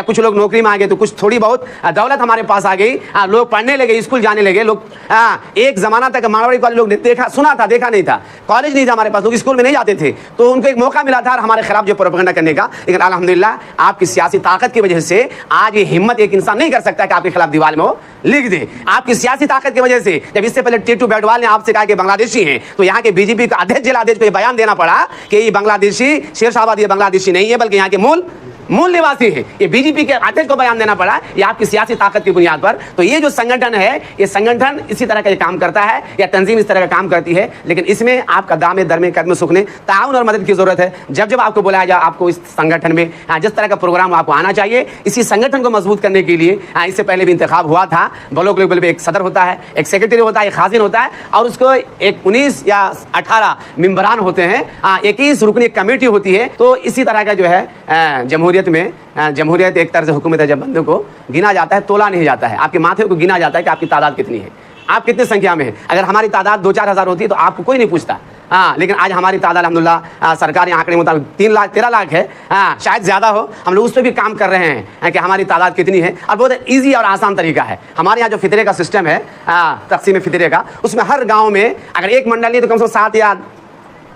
या कुछ लोग नौकरी में आ गए तो कुछ थोड़ी बहुत दौलत हमारे पास आ गई, लोग पढ़ने लगे, स्कूल जाने लगे लोग। एक ज़माना तक मारवाड़ी कॉलेज लोग देखा सुना था, देखा नहीं था, कॉलेज नहीं था हमारे पास, लोग स्कूल में नहीं जाते थे, तो उनको एक मौका मिला था हमारे खिलाफ जो प्रोपेगेंडा करने का। लेकिन अल्हम्दुलिल्लाह आपकी सियासी ताकत की वजह से आज ये हिम्मत एक इंसान नहीं कर सकता कि आपके खिलाफ दीवार में वो लिख दे। आपकी सियासी ताकत की वजह से जब इससे पहले टीटू बैडवाल ने आपसे कहा कि बांग्लादेशी हैं, तो यहाँ के बीजेपी का अध्यक्ष जिला अध्यक्ष को ये बयान देना पड़ा कि ये बांग्लादेशी शेरशाहबादी बांग्लादेशी नहीं है बल्कि यहाँ के मूल निवासी है। ये बीजेपी के अध्यक्ष को बयान देना पड़ा, ये आपकी सियासी ताकत की बुनियाद पर। तो ये जो संगठन है, ये संगठन इसी तरह का काम करता है, या तंजीम इस तरह का काम करती है, लेकिन इसमें आपका दामे दरमे कदम सुखने ताउन और मदद की जरूरत है। जब जब आपको बुलाया जाए आपको इस संगठन में जिस तरह का प्रोग्राम आपको आना चाहिए, इसी संगठन को मजबूत करने के लिए इससे पहले भी इंतखाब हुआ था। ब्लॉक लेवल पे एक सदर होता है, एक सेक्रेटरी होता है, एक खाजिन होता है, और उसको एक 19 या 18 मेंबरान होते हैं, 21 रुकनी कमेटी होती है। तो इसी तरह का जो है जमहूरियत एक तरह से हुकूमत है, जब बंदे को गिना जाता है, तोला नहीं जाता है, आपके माथे को गिना जाता है कि आपकी तादाद कितनी है, आप कितनी संख्या में है। अगर हमारी तादाद 2-4 हज़ार होती है तो आपको कोई नहीं पूछता। लेकिन आज हमारी तादाद अल्हम्दुलिल्लाह सरकारी आंकड़े मुताबिक 3 लाख 13 लाख है, शायद ज़्यादा हो। हम लोग उस पर भी काम कर रहे हैं कि हमारी तादाद कितनी है, और बहुत ईजी और आसान तरीका है। हमारे यहाँ जो फितरे का सिस्टम है, तकसीम फितरे का, उसमें हर गाँव में अगर एक मंडल नहीं तो कम से कम 7 या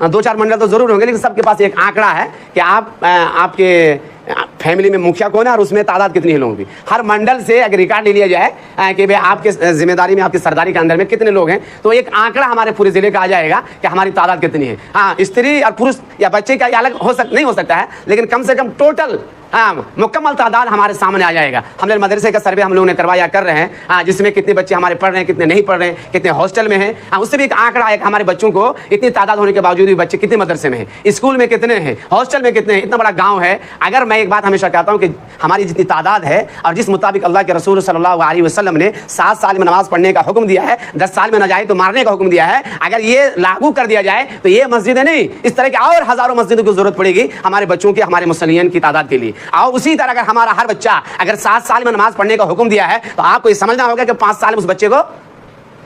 2-4 मंडल तो जरूर होंगे, लेकिन सबके पास एक आंकड़ा है कि आपके फैमिली में मुखिया कौन है और उसमें तादाद कितनी है लोगों की। हर मंडल से अगर रिकॉर्ड ले लिया जाए कि भाई आपके जिम्मेदारी में, आपकी सरदारी के अंदर में कितने लोग हैं, तो एक आंकड़ा हमारे पूरे जिले का आ जाएगा कि हमारी तादाद कितनी है। स्त्री और पुरुष या बच्चे का अलग नहीं हो सकता है, लेकिन कम से कम टोटल मुकम्मल तादाद हमारे सामने आ जाएगा। हमने मदरसे का सर्वे हम लोगों ने करवाया कर रहे हैं, जिसमें कितने बच्चे हमारे पढ़ रहे हैं, कितने नहीं पढ़ रहे हैं, कितने हॉस्टल में हैं, उससे भी एक आंकड़ा है कि हमारे बच्चों को इतनी तादाद होने के बावजूद भी बच्चे कितने मदरसे में हैं, स्कूल में कितने हैं, हॉस्टल में कितने हैं। इतना बड़ा गाँव है। अगर मैं एक बात हमेशा कहता हूँ कि हमारी जितनी तादाद है और जिस मुताबिक अल्लाह के रसूल सल्लल्लाहु अलैहि वसल्लम ने 7 साल में नमाज पढ़ने का हुक्म दिया है, 10 साल में न जाए तो मारने का हुक्म दिया है, अगर ये लागू कर दिया जाए तो ये मस्जिदें नहीं, इस तरह की और हजारों मस्जिदों की जरूरत पड़ेगी हमारे बच्चों की, हमारे मुसल्लियन की तादाद के लिए। और उसी तरह हमारा हर बच्चा अगर 7 साल में नमाज पढ़ने का हुक्म दिया है, तो आपको ये समझना होगा कि 5 साल में उस बच्चे को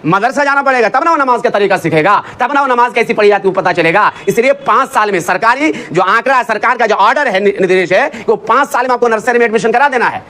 मदरसा जाना पड़ेगा, तब ना वो नमाज का तरीका सीखेगा, तब ना वो नमाज कैसी पढ़ी जाती है वो पता चलेगा। इसलिए 5 साल में सरकारी जो आंकड़ा है, सरकार का जो ऑर्डर है, निर्देश है, वो 5 साल में आपको नर्सरी में एडमिशन करा देना है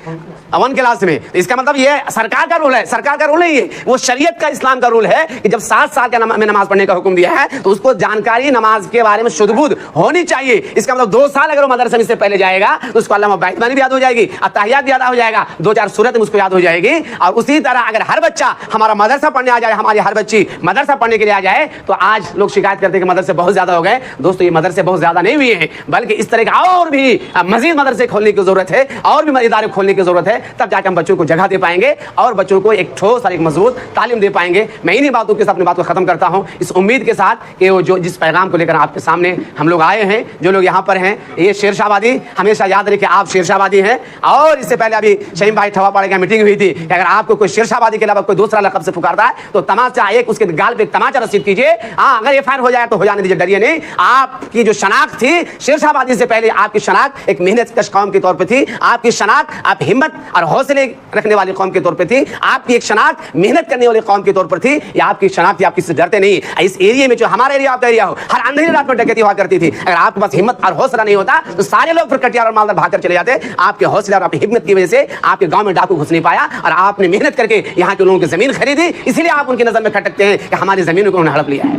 1 क्लास में। तो इसका मतलब ये सरकार का रूल है, सरकार का रूल नहीं है, वो शरीयत का, इस्लाम का रूल है कि जब 7 साल में नमाज पढ़ने का हुक्म दिया है तो उसको जानकारी नमाज के बारे में शुद्ध-बुद्ध होनी चाहिए। इसका मतलब 2 साल अगर वो मदरसे में से पहले जाएगा तो उसको अल्लाह बैतमानी भी याद हो जाएगी, अत्ताहियात भी याद हो जाएगा, 2-4 सूरत में उसको याद हो जाएगी। और उसी तरह अगर हर बच्चा हमारा मदरसा पढ़ने आ जाए, हमारी हर बच्ची मदरसा पढ़ने के लिए आ जाए, तो आज लोग शिकायत करते हैं कि मदरसे बहुत ज्यादा हो गए। दोस्तों, ये मदरसे बहुत ज्यादा नहीं हुए हैं, बल्कि इस तरह के और भी मजीद मदरसे खोलने की जरूरत है, और भी इदारे खोलने की जरूरत है, तब जाकर हम बच्चों को जगह दे पाएंगे और बच्चों को एक ठोस और एक मजबूत तालीम दे पाएंगे। मैं इन्हीं बातों के साथ अपनी बात को खत्म करता हूं, इस उम्मीद के साथ कि वो जो जिस पैगाम को लेकर आपके सामने हम लोग आए हैं, जो लोग यहाँ पर हैं, ये शेरशाहबादी हमेशा याद रखिए, आप शेरशाहबादी हैं। और इससे पहले अभी शहीम भाई ठवापाड़े की मीटिंग हुई थी कि अगर आपको कोई शेरशाहबादी के अलावा कोई दूसरा लक़ब से पुकारता है तो तमाचा एक उसके गाल पे तमाचा रसीद कीजिए। अगर एफआईआर हो जाए तो हो जाने दीजिए, डरिए नहीं। आपकी जो शनाख्त थी शेरशाहबादी से पहले, आपकी शनाख्त एक मेहनत कश कौम के तौर पे थी, आपकी शनाख्त आप हिम्मत और हौसले रखने वाली कौम के तौर पे थी, आपकी एक शनाख्त मेहनत करने वाली कौम के तौर पर थी। या आपकी शनाख्त थी, आप किसी से डरते नहीं। इस एरिया में जो हमारा एरिया आपका एरिया हो, हर अंधेरी रात में डकैती हुआ करती थी। अगर आपके पास हिम्मत और हौसला नहीं होता तो सारे लोग फिर कटियार और मालदार भागकर चले जाते। आपके हौसले और आपकी हिम्मत की वजह से आपके गांव में डाकू घुस नहीं पाया, और आपने मेहनत करके यहाँ के लोगों की जमीन खरीदी, इसलिए आप उनकी नजर में खटकते हैं कि हमारी जमीन को उन्होंने हड़प लिया है।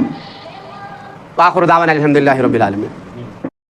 आखिर दावाना अल्हम्दुलिल्लाहि रब्बिल आलमीन।